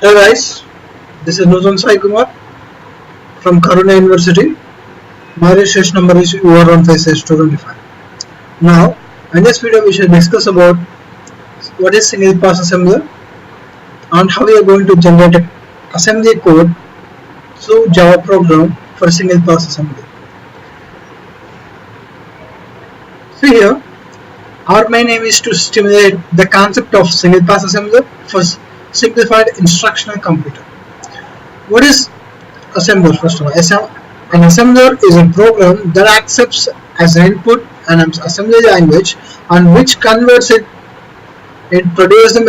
Hey guys, this is Nuzan Sai Kumar from Karuna University. My registration number is UR156 Now, in this video we shall discuss about what is single pass assembler and how we are going to generate an assembly code through Java program for single pass assembly. So here, our main aim is to stimulate the concept of single pass assembler for simplified instructional computer. What is assembler? First of all, an assembler is a program that accepts as an input an assembly language and which converts it produces the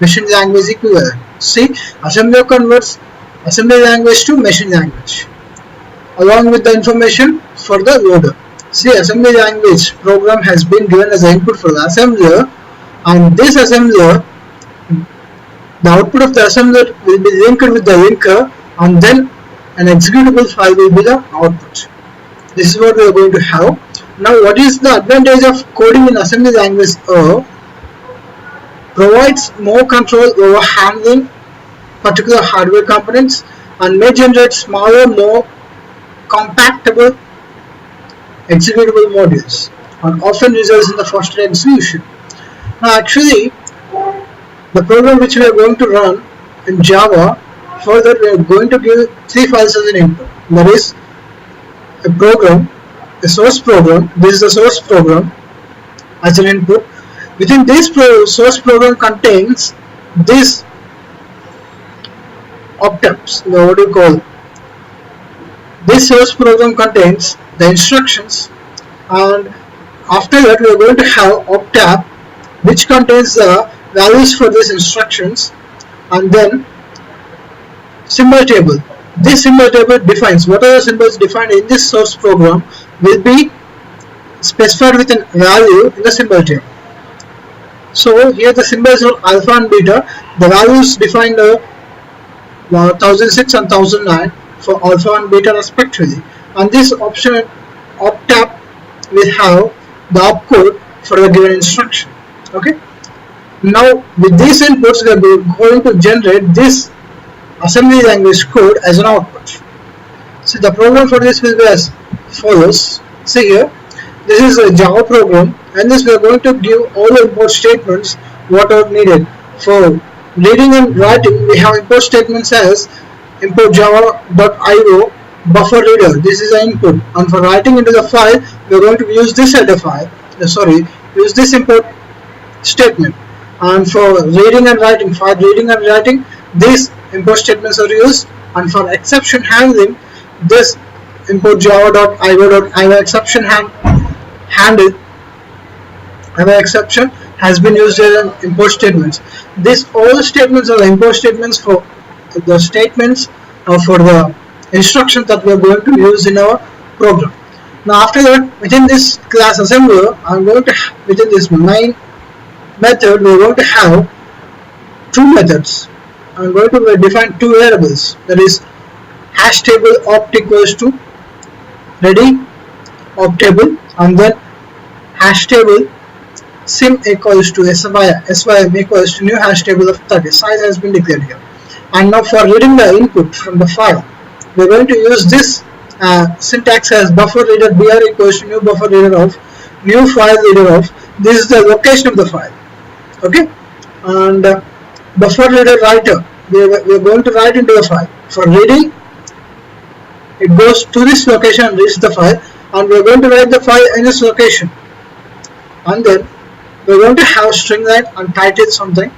machine language equivalent. See, assembler converts assembly language to machine language along with the information for the loader. See, assembly language program has been given as an input for the assembler, and this assembler, the output of the assembler will be linked with the linker, and then an executable file will be the output. This is what we are going to have. Now, what is the advantage of coding in assembly language? Provides more control over handling particular hardware components and may generate smaller, more compactable executable modules, and often results in the faster execution. Now, actually, the program which we are going to run in Java, further we are going to give 3 files as an input. That is a program, a source program. This is the source program as an input. Within this source program contains this optabs. What do you call? This source program contains the instructions, and after that we are going to have optab which contains the values for these instructions, and then symbol table. This symbol table defines whatever symbols defined in this source program will be specified with a value in the symbol table. So here the symbols are alpha and beta. The values defined are 1006 and 1009 for alpha and beta respectively, and this option optab will have the opcode for the given instruction. Okay. Now with these inputs we are going to generate this assembly language code as an output. So the program for this will be as follows. See here, this is a Java program, and this we are going to give all the import statements what are needed. For reading and writing we have import statements as import java.io buffer reader. This is an input, and for writing into the file we are going to use this header file. Use this import statement, and for reading and writing, these import statements are used, and for exception handling, this import java.io exception handle exception has been used as import statements. All the statements are the import statements for the statements for the instructions that we are going to use in our program. Now after that, within this class assembler, within this main method we are going to have 2 methods. I am going to define 2 variables, that is hash table opt equals to ready optable, and then hash table sim equals to sym equals to new hash table of 30. Size has been declared here. And now for reading the input from the file, we are going to use this syntax as buffer reader br equals to new buffer reader of new file reader of. This is the location of the file. Okay, and buffer reader writer, we are going to write into the file. For reading, it goes to this location and reads the file, and we are going to write the file in this location, and then we are going to have string line and title something,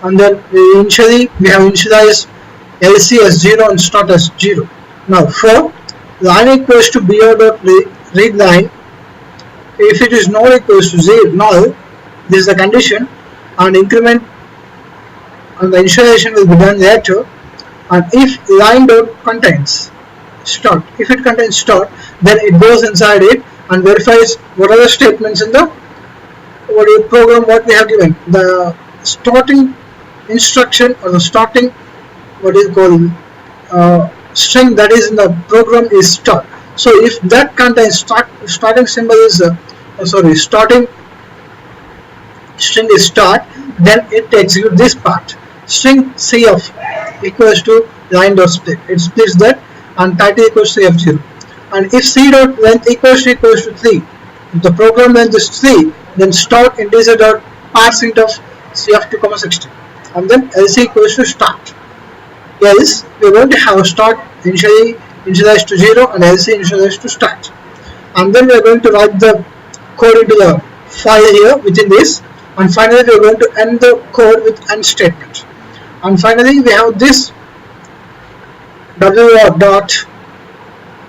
and then we have initialized LC as 0 and start as 0. Now for line equals to br.read line, if it is null equals to 0 null, this is the condition, and increment and the initialization will be done later. And if line dot contains start, if it contains start, then it goes inside it and verifies what are the statements in the program what we have given. The starting instruction or the starting string that is in the program is start. So if that contains starting symbol is starting string is start, then it executes this part. string cf equals to line dot split. It splits that, and title equals to f0. And if c dot length equals to 3, if the program length is 3, then start integer dot parseInt of cf2 comma 16, and then lc equals to start. Else we are going to have start initialized to 0 and lc initialized to start, and then we are going to write the code into the file here within this, and finally we are going to end the code with end statement. And finally we have this w dot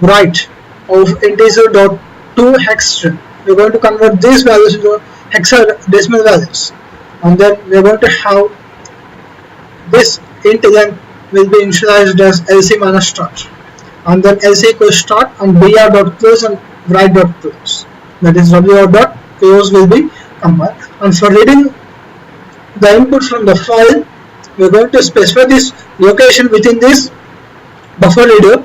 write of integer dot to hex string. We are going to convert these values into hexadecimal values, and then we are going to have this int length will be initialized as lc minus start, and then lc equals start and br dot close and write dot close. That is w dot close will be compiled. And for reading the input from the file, we are going to specify this location within this buffer reader.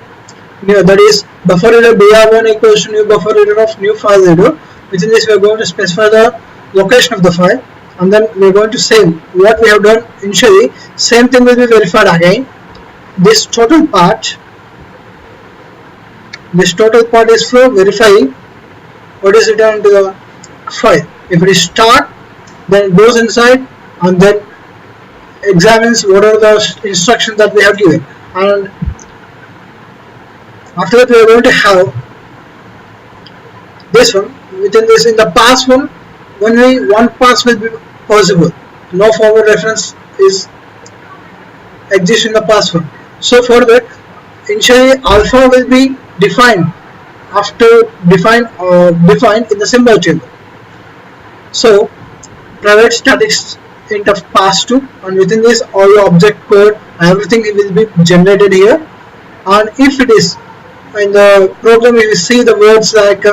That is buffer reader br1 equals to new buffer reader of new file reader. Within this we are going to specify the location of the file, and then we are going to save what we have done initially. Same thing will be verified again. This total part is for verifying what is written into the file. If it is start, then it goes inside and then examines what are the instructions that we have given, and after that we are going to have this one. Within this, in the pass one, only one pass will be possible. No forward reference exists in the pass one. So for that, initially alpha will be defined in the symbol table. So private static int of pass2, and within this all the object code, everything will be generated here. And if it is in the program, you will see the words like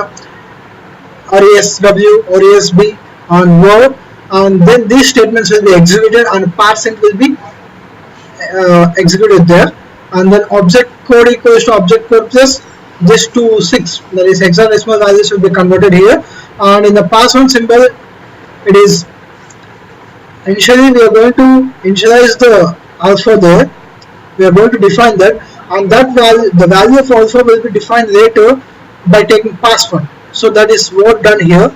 resw, resb and word, and then these statements will be executed and parseInt will be executed there, and then object code equals to object code plus this 6, that is hexadecimal values will be converted here. And in the pass1 symbol, it is initially we are going to initialize the alpha there. We are going to define that, and that value, the value of alpha will be defined later by taking pass1. So that is what done here.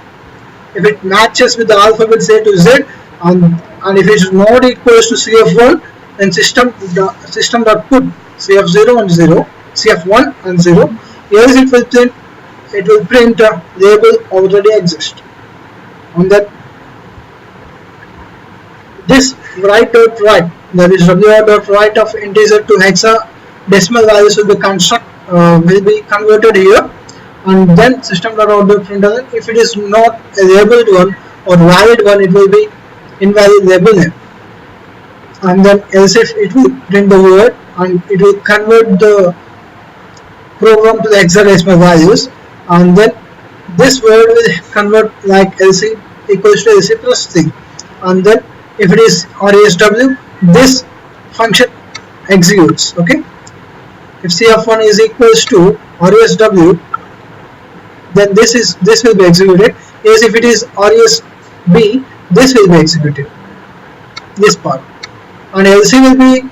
If it matches with the alphabets A to Z, and if it is not equals to cf1, then system dot put cf0 and 0, cf1 and 0. Else it will print a label already exists. On that, this write dot write, that is w dot write of integer to hexadecimal values will be converted here, and then system dot out dot println, if it is not a labeled one or valid one, it will be invalid label name, and then else if it will print the word and it will convert the program to the hexadecimal values, and then this word will convert like lc equals to lc plus 3, and then if it is resw, this function executes. Okay, if cf1 is equals to resw, then this will be executed. Yes, if it is resb, this will be executed, this part, and lc will be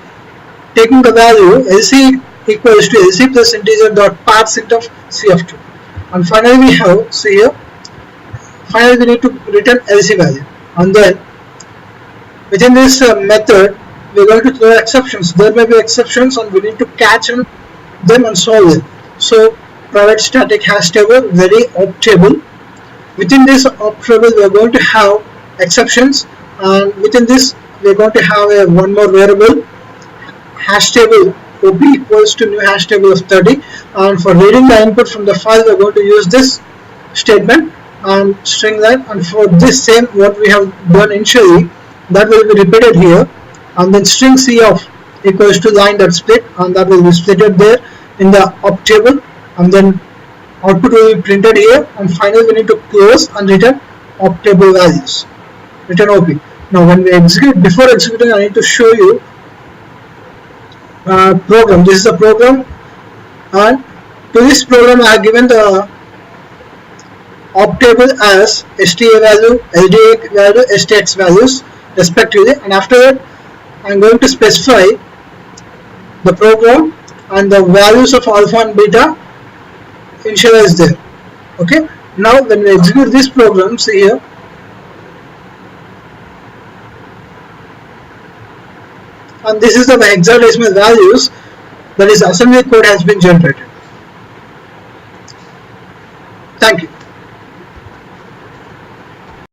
taking the value lc equals to lc plus integer dot parseInt of cf2, and finally we have, see here, finally we need to return lc value, and then within this method we are going to throw exceptions. There may be exceptions and we need to catch them and solve them. So private static hash table, very op table. Within this op table we are going to have exceptions, and within this we are going to have one more variable, hash table op equals to new hash table of 30, and for reading the input from the file we are going to use this statement and string line, and for this same what we have done initially, that will be repeated here, and then string cf equals to line dot split, and that will be splitted there in the op table, and then output will be printed here, and finally we need to close and return op table values, return op. Now when we execute, before executing I need to show you program. This is the program, and to this program I have given the op table as sta value, lda value, stx values respectively, and after that I'm going to specify the program and the values of alpha and beta initialized there. Okay, now when we execute this program, see here, and this is the hexadecimal values, that is assembly code has been generated. Thank you.